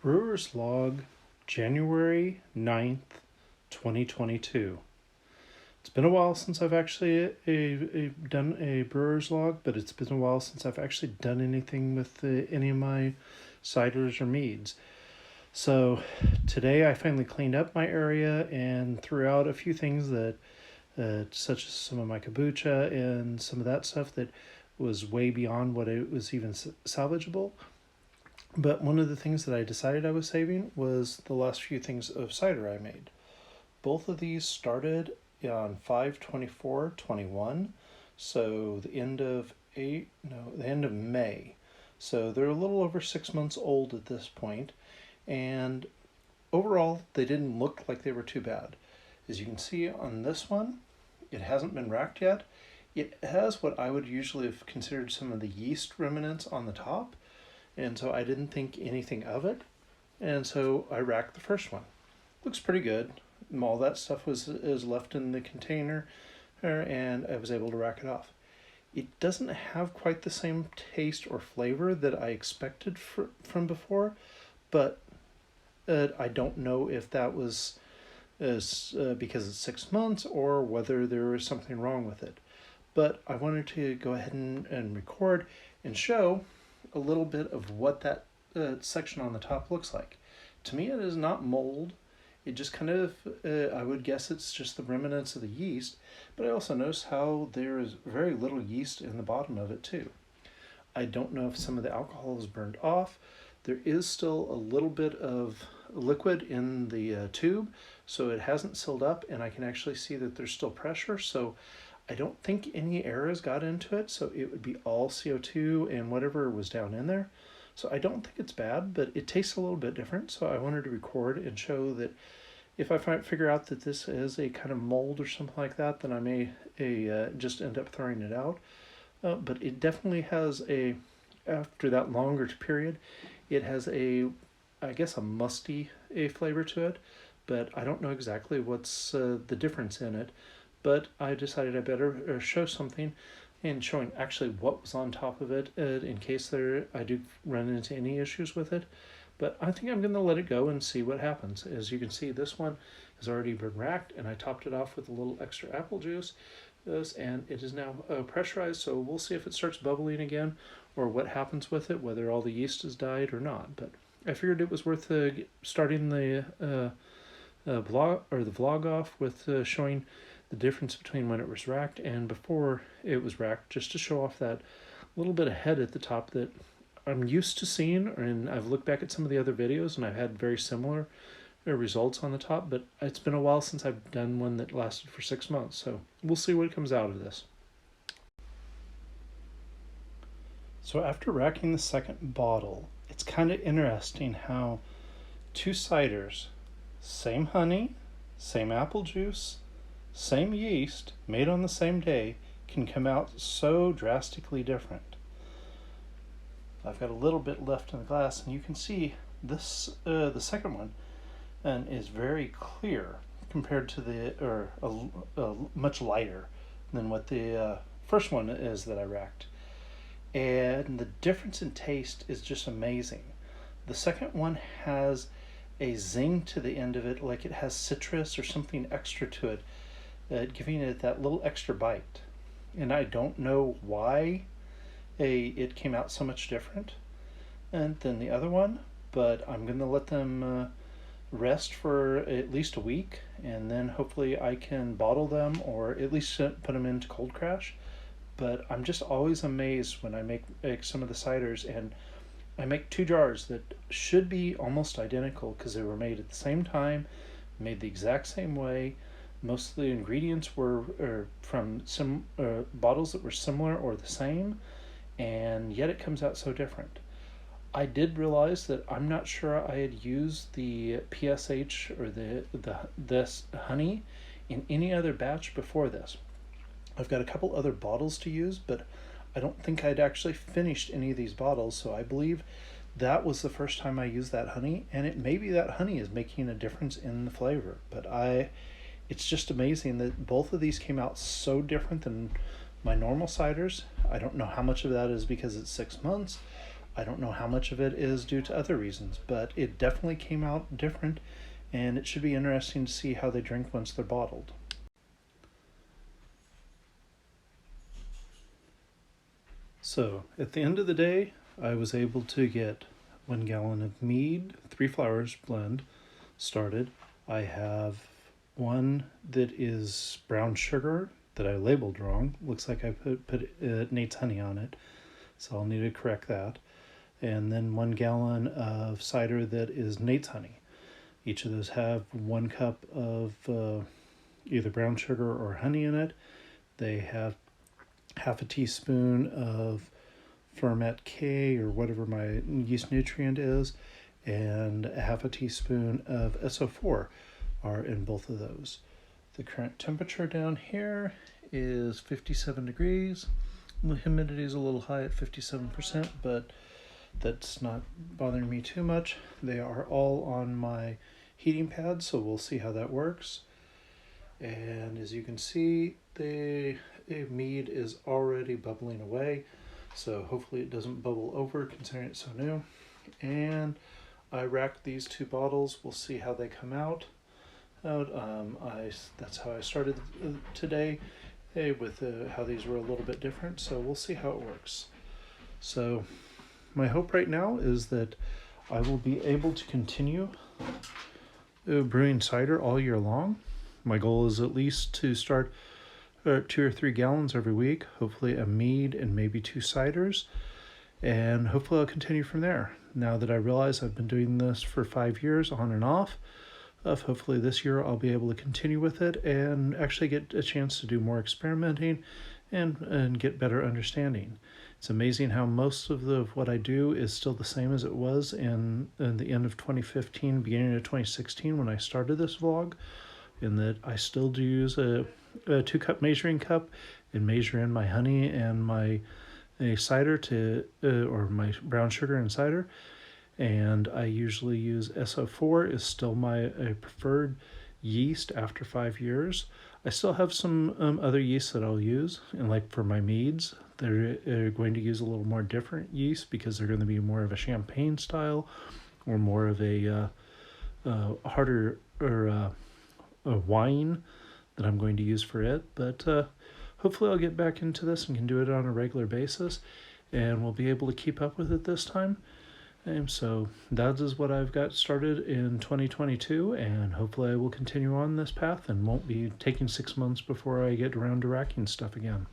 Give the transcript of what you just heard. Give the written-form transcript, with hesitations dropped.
Brewers log, January 9th, 2022. It's been a while since I've actually done a Brewers log, but it's been a while since I've actually done anything with any of my ciders or meads. So today I finally cleaned up my area and threw out a few things that, such as some of my kombucha and some of that stuff that was way beyond what it was even salvageable. But one of the things that I decided I was saving was the last few things of cider I made. Both of these started on 5/24/21, so the end of May. So they're a little over 6 months old at this point, and overall they didn't look like they were too bad. As you can see on this one, it hasn't been racked yet. It has what I would usually have considered some of the yeast remnants on the top, and so I didn't think anything of it, and so I racked the first one. Looks pretty good. All that stuff is left in the container, and I was able to rack it off. It doesn't have quite the same taste or flavor that I expected from before, but I don't know if that was because it's 6 months or whether there was something wrong with it. But I wanted to go ahead and record and show a little bit of what that section on the top looks like. To me, it is not mold. It just kind of, I would guess it's just the remnants of the yeast, but I also notice how there is very little yeast in the bottom of it too. I don't know if some of the alcohol is burned off. There is still a little bit of liquid in the tube, so it hasn't sealed up, and I can actually see that there's still pressure, so I don't think any air has got into it, so it would be all CO2 and whatever was down in there. So I don't think it's bad, but it tastes a little bit different, so I wanted to record and show that if I figure out that this is a kind of mold or something like that, then I may just end up throwing it out. But it definitely has after that longer period, it has I guess a musty flavor to it, but I don't know exactly what's the difference in it. But I decided I better show something and showing actually what was on top of it in case I do run into any issues with it. But I think I'm going to let it go and see what happens. As you can see, this one has already been racked, and I topped it off with a little extra apple juice, and it is now pressurized, so we'll see if it starts bubbling again or what happens with it, whether all the yeast has died or not. But I figured it was worth starting the vlog off with showing the difference between when it was racked and before it was racked, just to show off that little bit of head at the top that I'm used to seeing, and I've looked back at some of the other videos and I've had very similar results on the top, but it's been a while since I've done one that lasted for 6 months, so we'll see what comes out of this. So after racking the second bottle, it's kind of interesting how two ciders, same honey, same apple juice, same yeast, made on the same day, can come out so drastically different. I've got a little bit left in the glass, and you can see this the second one and is very clear compared to much lighter than what the first one is that I racked. And the difference in taste is just amazing. The second one has a zing to the end of it, like it has citrus or something extra to it, giving it that little extra bite. And I don't know why it came out so much different than the other one, but I'm going to let them rest for at least a week, and then hopefully I can bottle them or at least put them into cold crash. But I'm just always amazed when I make some of the ciders, and I make 2 jars that should be almost identical because they were made at the same time, made the exact same way. Most of the ingredients were from some bottles that were similar or the same, and yet it comes out so different. I did realize that I'm not sure I had used the PSH or this honey in any other batch before this. I've got a couple other bottles to use, but I don't think I'd actually finished any of these bottles, so I believe that was the first time I used that honey, and it maybe that honey is making a difference in the flavor. But it's just amazing that both of these came out so different than my normal ciders. I don't know how much of that is because it's 6 months, I don't know how much of it is due to other reasons, but it definitely came out different, and it should be interesting to see how they drink once they're bottled. So, at the end of the day, I was able to get 1 gallon of mead, 3 flowers blend started. I have one that is brown sugar that I labeled wrong. Looks like I put Nate's honey on it, so I'll need to correct that. And then 1 gallon of cider that is Nate's honey. Each of those have 1 cup of either brown sugar or honey in it. They have half a teaspoon of ferment K or whatever my yeast nutrient is, and a half a teaspoon of SO4 are in both of those. The current temperature down here is 57 degrees. The humidity is a little high at 57%, but that's not bothering me too much. They are all on my heating pad, so we'll see how that works. And as you can see, the mead is already bubbling away, so hopefully it doesn't bubble over considering it's so new. And I racked these 2 bottles. We'll see how they come out. That's how I started today, with how these were a little bit different, so we'll see how it works. So my hope right now is that I will be able to continue brewing cider all year long. My goal is at least to start 2 or 3 gallons every week, hopefully a mead and maybe 2 ciders, and hopefully I'll continue from there. Now that I realize I've been doing this for 5 years on and off, hopefully this year I'll be able to continue with it and actually get a chance to do more experimenting and get better understanding. It's amazing how most of what I do is still the same as it was in the end of 2015, beginning of 2016 when I started this vlog, in that I still do use a 2-cup measuring cup and measure in my honey and my cider or my brown sugar and cider. And I usually use SO4 is still my preferred yeast after 5 years. I still have some other yeasts that I'll use, and like for my meads, they're going to use a little more different yeast because they're going to be more of a champagne style or more of a harder or a wine that I'm going to use for it. But hopefully I'll get back into this and can do it on a regular basis, and we'll be able to keep up with it this time. And so that is what I've got started in 2022, and hopefully I will continue on this path and won't be taking 6 months before I get around to racking stuff again.